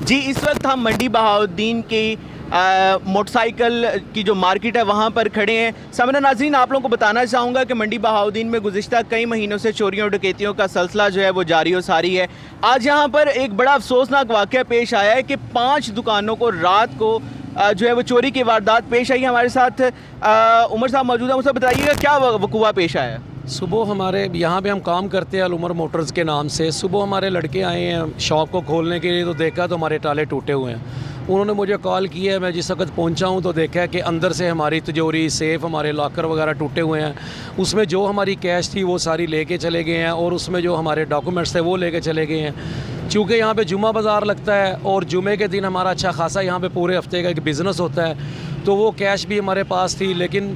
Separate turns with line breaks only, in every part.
جی اس وقت ہم منڈی بہاؤالدین کی موٹرسائیکل کی جو مارکیٹ ہے وہاں پر کھڑے ہیں۔ سامعین ناظرین، آپ لوگوں کو بتانا چاہوں گا کہ منڈی بہاؤالدین میں گزشتہ کئی مہینوں سے چوریوں اور ڈکیتیوں کا سلسلہ جو ہے وہ جاری و ساری ہے۔ آج یہاں پر ایک بڑا افسوسناک واقعہ پیش آیا ہے کہ 5 دکانوں کو رات کو جو ہے وہ چوری کی واردات پیش آئی ہے۔ ہمارے ساتھ عمر صاحب موجود ہیں۔ عمر صاحب بتائیے گا کیا وقوع پیش آیا ہے؟
صبح ہمارے یہاں پہ ہم کام کرتے ہیں العمر موٹرز کے نام سے۔ صبح ہمارے لڑکے آئے ہیں شاپ کو کھولنے کے لیے، تو دیکھا تو ہمارے تالے ٹوٹے ہوئے ہیں۔ انہوں نے مجھے کال کیا ہے، میں جس وقت پہنچا ہوں تو دیکھا کہ اندر سے ہماری تجوری، سیف، ہمارے لاکر وغیرہ ٹوٹے ہوئے ہیں۔ اس میں جو ہماری کیش تھی وہ ساری لے کے چلے گئے ہیں، اور اس میں جو ہمارے ڈاکومنٹس تھے وہ لے کے چلے گئے ہیں۔ چونکہ یہاں پہ جمعہ بازار لگتا ہے اور جمعے کے دن ہمارا اچھا خاصا یہاں پہ پورے ہفتے کا ایک بزنس ہوتا ہے، تو وہ کیش بھی ہمارے پاس تھی۔ لیکن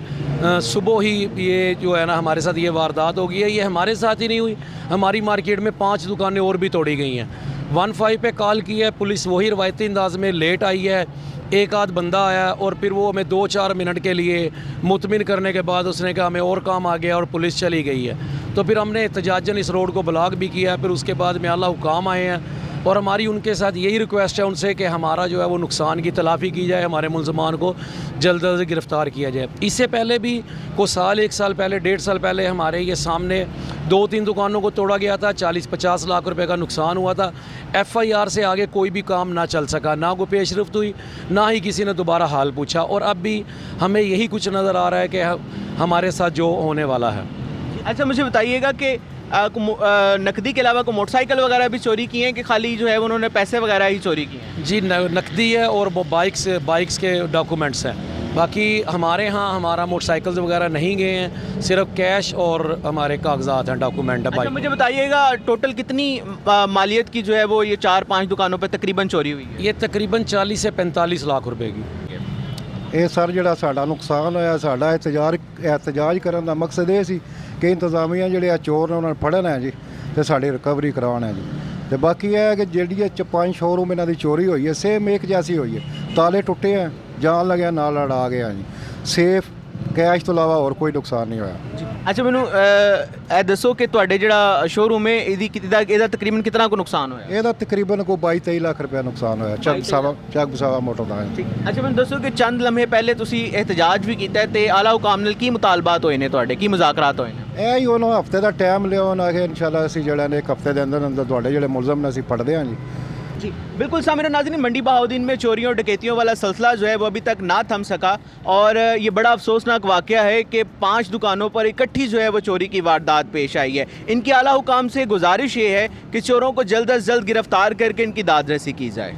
صبح ہی یہ جو ہے نا ہمارے ساتھ یہ واردات ہو گئی ہے۔ یہ ہمارے ساتھ ہی نہیں ہوئی، ہماری مارکیٹ میں 5 دکانیں اور بھی توڑی گئی ہیں۔ 15 پہ کال کی ہے پولیس، وہی روایتی انداز میں لیٹ آئی ہے۔ ایک آدھ بندہ آیا اور پھر وہ ہمیں 2-4 منٹ کے لیے مطمئن کرنے کے بعد اس نے کہا ہمیں اور کام آ گیا اور پولیس چلی گئی ہے۔ تو پھر ہم نے احتجاجاً اس روڈ کو بلاک بھی کیا ہے۔ پھر اس کے بعد میں اعلیٰ حکام آئے ہیں، اور ہماری ان کے ساتھ یہی ریکویسٹ ہے ان سے کہ ہمارا جو ہے وہ نقصان کی تلافی کی جائے، ہمارے ملزمان کو جلد از جلد گرفتار کیا جائے۔ اس سے پہلے بھی کوئی 1 سال پہلے، 1.5 سال پہلے ہمارے یہ سامنے 2-3 دکانوں کو توڑا گیا تھا، 40-50 لاکھ روپے کا نقصان ہوا تھا۔ FIR سے آگے کوئی بھی کام نہ چل سکا، نہ کوئی پیش رفت ہوئی، نہ ہی کسی نے دوبارہ حال پوچھا، اور اب بھی ہمیں یہی کچھ نظر آ رہا ہے کہ ہمارے ساتھ جو ہونے والا ہے۔
اچھا مجھے بتائیے گا کہ نقدی کے علاوہ کوئی موٹر سائیکل وغیرہ بھی چوری کی ہیں کہ خالی جو ہے انہوں نے پیسے وغیرہ ہی چوری کیے ہیں؟
جی نقدی ہے اور وہ بائکس کے ڈاکومنٹس ہیں۔ باقی ہمارے ہاں ہمارا موٹر سائیکلز وغیرہ نہیں گئے ہیں، صرف کیش اور ہمارے کاغذات ہیں، ڈاکومنٹ ہے۔
اچھا مجھے بتائیے گا ٹوٹل کتنی مالیت کی جو ہے وہ یہ 4-5 دکانوں پہ تقریباً چوری ہوئی ہے؟
یہ تقریباً 40 سے 45 لاکھ روپے کی۔
ਇਹ ਸਰ ਜਿਹੜਾ ਸਾਡਾ ਨੁਕਸਾਨ ਹੋਇਆ, ਸਾਡਾ ਇhtਜਾਜ ਕਰਨ ਦਾ ਮਕਸਦ ਇਹ ਸੀ ਕਿ ਇੰਤਜ਼ਾਮੀਆਂ ਜਿਹੜੇ ਆ ਚੋਰ ਨੇ ਉਹਨਾਂ ਨੂੰ ਫੜਨ ਹੈ ਜੀ ਤੇ ਸਾਡੀ ਰਿਕਵਰੀ ਕਰਵਾਉਣ ਹੈ ਜੀ। ਤੇ ਬਾਕੀ ਇਹ ਹੈ ਕਿ ਜਿਹੜੀ ਇਹ 5 ਸ਼ੋਰੂਮ ਇਹਨਾਂ ਦੀ ਚੋਰੀ ਹੋਈ ਹੈ ਸੇਮ ਇੱਕ ਜੈਸੀ ਹੋਈ ਹੈ। ਤਾਲੇ ਟੁੱਟੇ ਆ, ਜਾਣ ਲੱਗਿਆ ਨਾਲ ਅੜਾ ਗਿਆ ਜੀ। ਸੇਫ ਕੈਸ਼ ਤੋਂ ਇਲਾਵਾ ਹੋਰ ਕੋਈ ਨੁਕਸਾਨ ਨਹੀਂ ਹੋਇਆ।
ਅੱਛਾ ਮੈਨੂੰ ਇਹ ਦੱਸੋ ਕਿ ਤੁਹਾਡੇ ਜਿਹੜਾ ਸ਼ੋਰੂਮ ਹੈ ਇਹਦਾ ਤਕਰੀਬਨ ਕਿੰਨਾ ਕੁ ਨੁਕਸਾਨ ਹੋਇਆ?
ਇਹਦਾ ਤਕਰੀਬਨ ਕੋਈ 22-23 ਲੱਖ ਰੁਪਏ ਨੁਕਸਾਨ ਹੋਇਆ ਚੱਕ ਬਸਾਵਾ ਮੋਟਰ ਦਾ।
ਅੱਛਾ ਮੈਨੂੰ ਦੱਸੋ ਕਿ ਚੰਦ ਲਮਹੇ ਪਹਿਲੇ ਤੁਸੀਂ ਇhtਜਾਜ ਵੀ ਕੀਤਾ ਹੈ ਤੇ ਆਲਾ ਹੁਕਾਮ ਨਾਲ ਕੀ ਮੁਤਾਲਬਾਤ ਹੋਏ ਨੇ ਤੁਹਾਡੇ, ਕੀ ਮੁਜ਼ਾਕਰਾਤ ਹੋਏ ਨੇ?
ਇਹ ਹੀ ਉਹਨਾਂ ਹਫਤੇ ਦਾ ਟਾਈਮ ਲਿਆ ਉਹਨਾਂ ਕਿ ਇਨਸ਼ਾਅੱਲਾ ਅਸੀਂ ਜਿਹੜਾ ਨੇ 1 ਹਫਤੇ ਦੇ ਅੰਦਰ ਅੰਦਰ ਤੁਹਾਡੇ ਜਿਹੜੇ ਮੁਲਜ਼ਮ ਨੇ ਅਸੀਂ ਫੜਦੇ ਹਾਂ ਜੀ।
جی بالکل سامعین ناظرین، منڈی بہاؤالدین میں چوریوں اور ڈکیتیوں والا سلسلہ جو ہے وہ ابھی تک نہ تھم سکا، اور یہ بڑا افسوسناک واقعہ ہے کہ 5 دکانوں پر اکٹھی جو ہے وہ چوری کی واردات پیش آئی ہے۔ ان کی اعلیٰ حکام سے گزارش یہ ہے کہ چوروں کو جلد از جلد گرفتار کر کے ان کی داد رسی کی جائے۔